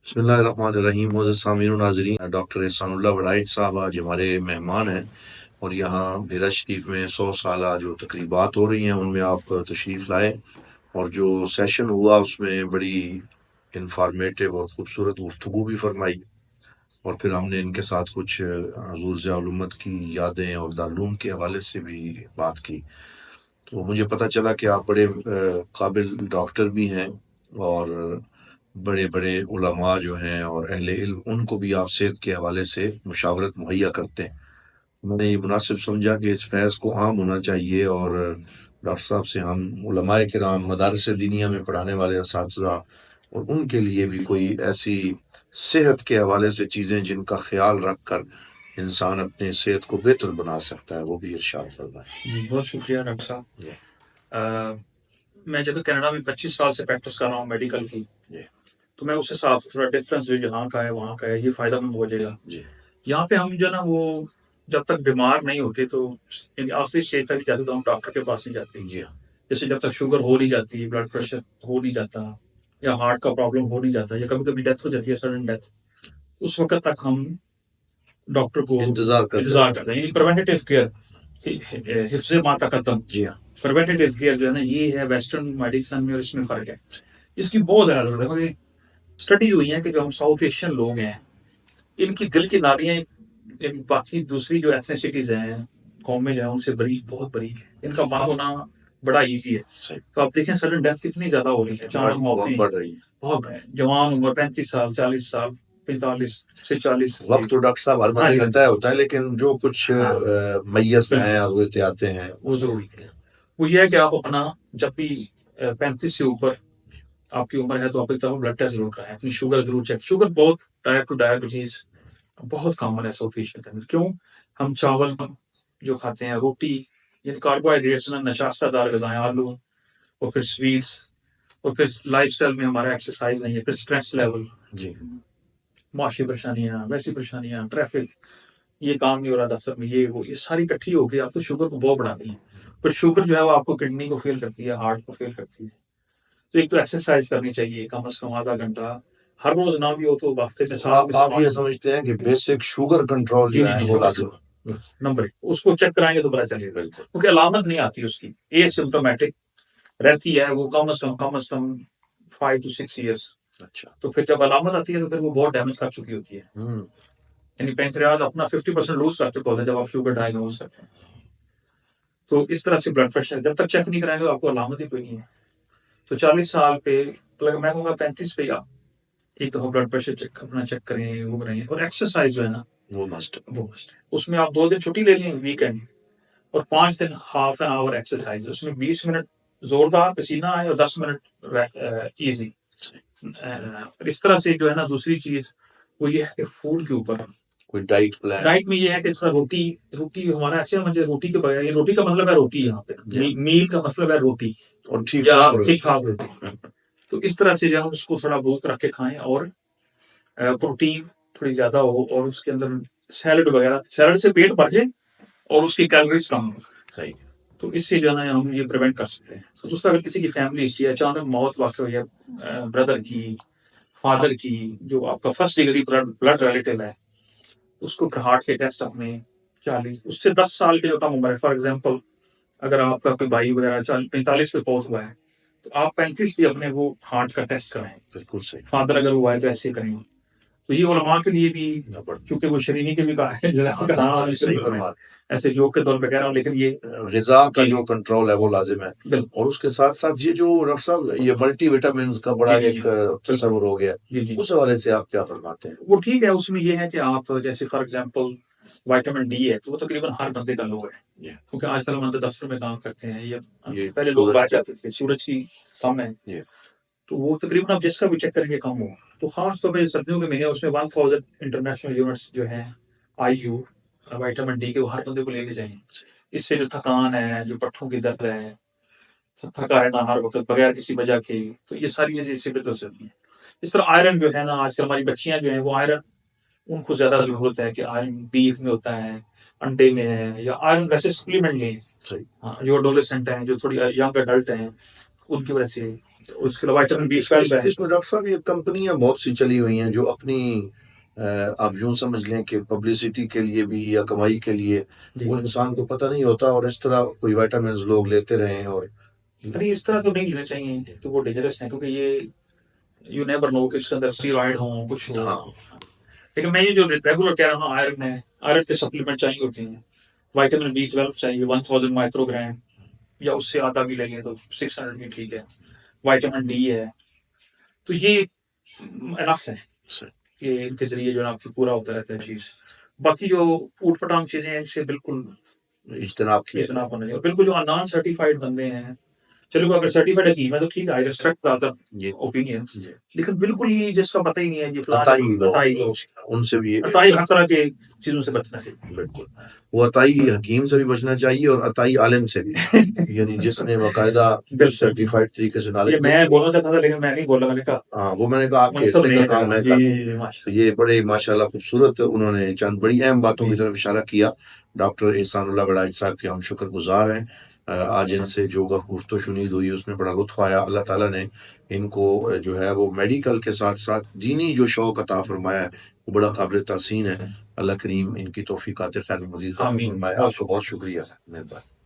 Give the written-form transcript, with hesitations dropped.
बिस्मिल्लाहिर्रहमानिर्रहीम। मोअज़्ज़ज़ सामीन व नाज़रीन, डॉक्टर एहसानुल्लाह वड़ाइच साहब आज हमारे मेहमान हैं और यहाँ भेरा शरीफ में 100 साला जो तकरीबात हो रही हैं उनमें आप तशरीफ़ लाए और जो सेशन हुआ उसमें बड़ी इंफॉर्मेटिव और ख़ूबसूरत गुफ्तगू भी फरमाई और फिर हमने इनके साथ कुछ हुज़ूर ज़ियाउल उम्मत की यादें और दारूम के हवाले से भी बात की। तो मुझे पता चला कि आप बड़े काबिल डॉक्टर भी हैं और बड़े-बड़े उलमा जो हैं और अहले इल्म उनको भी आप सेहत के हवाले से मुशावरत मुहैया करते हैं। मैंने ये मुनासिब समझा कि इस फैज़ को आम होना चाहिए और डॉक्टर साहब से हम उलमाए किराम, मदारिस दीनिया में पढ़ाने वाले असातिज़ा और उनके लिए भी कोई ऐसी सेहत के हवाले से चीज़ें जिनका ख़्याल रख कर इंसान अपनी सेहत को बेहतर बना सकता है, वो भी इरशाद फरमाएँ। जी, बहुत शुक्रिया डॉक्टर साहब। जी। मैं जब कनाडा में 25 साल से प्रैक्टिस कर रहा हूँ मेडिकल की, जी। तो मैं उस हिसाब से थोड़ा डिफरेंस जो यहाँ का है, वहाँ का है, ये फ़ायदेमंद हो जाएगा। जी। यहाँ पे हम जो है ना वो जब तक बीमार नहीं होते तो यानी आखिरी स्टेज तक जाते तो हम डॉक्टर के पास नहीं जाते। जी हाँ। जैसे जब तक शुगर हो नहीं जाती, ब्लड प्रेशर हो नहीं जाता या हार्ट का प्रॉब्लम हो नहीं जाता या कभी-कभी डेथ हो जाती है, सडन डेथ, उस वक़्त तक हम डॉक्टर को इंतज़ार करते हैं। यानी प्रिवेंटिव केयर हिफ्ज़ मा तक़द्दम। जी हाँ। प्रिवेंटिव केयर जो है ना, ये है वेस्टर्न मेडिसिन में और इसमें फ़र्क है। इसकी बहुत ज़्यादा ज़रूरत है क्योंकि स्टडी हुई है कि जो हम साउथ एशियन लोग हैं, इनकी दिल की नालियाँ बाकी दूसरी जो एथनिसिटीज़ हैं, कौमें जो हैं, उनसे बहुत बारीक है। इनका माफ़ होना बड़ा ईज़ी है। सही। तो आप देखें सडन डेथ कितनी ज़्यादा हो रही है, अचानक बहुत मौतें बढ़ रही है। बहुत है। जवान उम्र 35 साल, 40 साल, 45 से 40 वक़्त तो डॉक्टर साहब हर हाँ बंदे जी, का हाँ तय जी। होता है, लेकिन जो कुछ हाँ, मैय्यत बिल्कुल, हैं और एहतियातें हैं, वो ज़रूरी है। वो ये है कि आप अपना जब भी 35 से ऊपर आपकी उम्र है तो आप एक दफ़ा ब्लड टेस्ट ज़रूर कराएँ, अपनी शुगर ज़रूर चेक। शुगर बहुत टाइप 2 डायबिटीज़ बहुत कॉमन है साउथ एशिया के अंदर। क्यों? हम चावल जो खाते हैं, रोटी यानी कार्बोहाइड्रेट्स ना नशास्तदार ग़िज़ाएँ, आलू और फिर स्वीट्स और फिर लाइफ़स्टाइल में हमारा एक्सरसाइज़ नहीं है, फिर स्ट्रेस लेवल, जी। माशी परेशानियाँ, वैसी परेशानियाँ, ट्रैफ़िक, ये काम नहीं हो रहा दफ़्तर में, ये वो, ये सारी इकट्ठी होके आपको शुगर को बहुत बढ़ाती है। पर शुगर जो है वो आपको किडनी को फ़ेल करती है, हार्ट को फ़ेल करती है। तो एक तो एक्सरसाइज़ करनी चाहिए कम से कम आधा घंटा, हर रोज़ ना भी हो तो हफ़्ते में तो 7 में से आप 5 ये समझते हैं कि बेसिक शुगर कंट्रोल जी, जो जी, है जी, वो शुगर लाज़िम है? शुगर नंबर 1 उसको चेक कराएँगे तो पता चलेगा। बिल्कुल। क्योंकि अलामत नहीं आती उसकी, एसिम्प्टोमेटिक रहती है वो कम से कम 5 टू 6 ईयर्स। अच्छा। तो फिर जब अलामत आती है तो फिर वो बहुत डैमेज कर चुकी होती है। हुँ। यानी पैंक्रियाज़ अपना 50% लूज़ कर चुका होता है जब आप शुगर डायग्नोज़ करते हैं। तो इस तरह से ब्लड प्रेशर जब तक चेक नहीं कराएँगे आपको अलामत ही कोई नहीं है। तो 40 साल पे मतलब मैं कहूँगा 35 पे आप एक दफ़ा ब्लड प्रेशर चेक अपना चेक करें, वो करें और एक्सरसाइज़ जो है ना, वो मस्ट है। वो मस्ट है। उसमें आप 2 दिन छुट्टी ले लें वीकेंड और 5 दिन हाफ एन आवर एक्सरसाइज़ उसमें 20 मिनट ज़ोरदार पसीना आए और 10 मिनट ईज़ी। और इस तरह से जो है ना दूसरी चीज़ वो ये है कि फूड के ऊपर कोई डाइट प्लान? डाइट में ये है कि थोड़ा रोटी रोटी हमारा ऐसे समझिए रोटी के बगैर ये रोटी का मतलब है रोटी यहाँ पे जी। मील का मतलब है रोटी और या ठीक-ठाक रोटी। ठीक-ठाक रोटी। तो इस तरह से जो हम उसको थोड़ा भूख रख के खाएँ और प्रोटीन थोड़ी ज़्यादा हो और उसके अंदर सैलेड वगैरह सैलेड से पेट भर जाए और उसकी कैलोरीज़ कम हो। सही। तो इससे जो है ना हम ये प्रिवेंट कर सकते हैं। तो दूसरा अगर किसी की फैमिली हिस्ट्री है, अचानक मौत वाक़ई हुई है ब्रदर की, फादर की, जो आपका first degree blood blood relative है, उसको फिर हार्ट के टेस्ट अपने 40 उससे 10 साल की जो कम उम्र है, फॉर एग्ज़ाम्पल अगर आपका कोई भाई वगैरह 45 पे फ़ौत हुआ है, तो आप 35 पे अपने वो हार्ट का टेस्ट कराएँ। बिल्कुल सही। फादर अगर हुआ है तो ऐसे करें। तो ये उलमा के लिए भी क्योंकि वो शरीनी के भी कहा है हाँ, सही फरमा ऐसे जोक के तौर पे कह रहा हूँ लेकिन ये ग़िज़ा का जी, जो कंट्रोल है वो लाज़िम है। बिल्कुल। और उसके साथ-साथ ये जो डॉक्टर साहब ये मल्टीविटामिन्स का बड़ा जी, जी, एक जी। तस्वुर हो गया, जी, जी। उस हवाले से आप क्या फरमाते हैं? वो ठीक है, उसमें ये है कि आप जैसे फॉर एग्ज़ाम्पल विटामिन डी है, तो वो तकरीबन हर बंदे का लो है। जी। क्योंकि आजकल हम तो दफ़्तर में काम करते हैं, ये ये पहले लोग सूरज बाहर जाते थे, सूरज की कम है, जी। तो वो तकरीबन आप जिसका भी चेक करेंगे कम होगा। तो ख़ास तौर पे सर्दियों के महीने उसमें 1000 इंटरनेशनल यूनिट्स जो हैं आईयू विटामिन डी के वो हर बंदे को लेने चाहिए। इससे जो थकान है, जो पट्ठों की दर्द है, थका रहना हर वक़्त बगैर किसी वजह के, तो ये सारी चीज़ें इससे बेहतर हो सकती हैं। इस तरह आयरन जो है ना आजकल हमारी बच्चियाँ जो हैं वो आयरन उनको ज़्यादा ज़रूरत है कि आयरन बीफ में होता है, अंडे में है या आयरन वैसे सप्लीमेंट लें। सही। हाँ, जो एडोलेसेंट हैं, जो थोड़ी यंग एडल्ट हैं, उनकी वजह से। उसके अलावा विटामिन B12 है। इसमें डॉक्टर साहब ये कंपनियां बहुत सी चली हुई हैं जो अपनी आप यूं समझ लें कि पब्लिसिटी के लिए भी या कमाई के लिए जी। वो इंसान को पता नहीं होता और इस तरह कोई विटामिन लोग लेते रहे और नहीं, इस तरह तो नहीं लेने चाहिए, तो वो डेंजरस है, क्योंकि ये यू नेवर नो कि इसके अंदर स्टीरॉयड हो, कुछ हो। हाँ लेकिन मैं ये जो रेगुलर कह रहा हूँ, आयरन है, आयरन के सप्लीमेंट चाहिए होते हैं। विटामिन B12 चाहिए 1000 माइक्रोग्राम, या उससे आधा भी लेंगे तो 600 भी ठीक है। विटामिन डी है, तो ये इनफ है सर, कि इनके जरिए जो है आपकी पूरा होता रहता है चीज। बाकी जो ऊट पटांग चीजें हैं, इनसे बिल्कुल इज्तनाब किया इतना होना चाहिए। और बिल्कुल जो नॉन सर्टिफाइड बंदे हैं, चलो अगर सर्टिफाइड है की मैं तो ठीक है, आई रिस्पेक्ट द ये ओपिनियन। ये लेकिन बिल्कुल ही जिसका पता ही नहीं है, ये अताई फलान लोग अताई लोग, उनसे भी अताई हर तरह के चीजों से बचना चाहिए। बिल्कुल वो अताई हकीम से भी बचना चाहिए और अताई आलिम से भी यानी जिसने बाकायदा बिल्कुल, सर्टिफाइड तरीके से ये नॉलेज मैं बोलना चाहता था लेकिन मैं नहीं बोला, मैंने कहा हाँ वो मैंने कहा आपके मनसब हिस्से नहीं का है काम मेरा। है जी कर जी तो माशा ये बड़े माशाल्लाह खूबसूरत उन्होंने चंद बड़ी अहम बातों की जी तरफ इशारा किया। डॉक्टर एहसानुल्लाह बड़ाई साहब के हम शुक्रगुजार हैं। आज इनसे जो गुफ्तगू शुनीद हुई उसमें बड़ा लुत्फ आया। अल्लाह ताला ने इनको जो है वो मेडिकल के साथ साथ दीनी जो शौक अता फरमाया है वो बड़ा काबिल तहसीन है। अल्लाह करीम इनकी तौफीकात खैर मजीद अता आमीन, फरमाए। बहुत आपका बहुत शुक्रिया। मेहरबानी।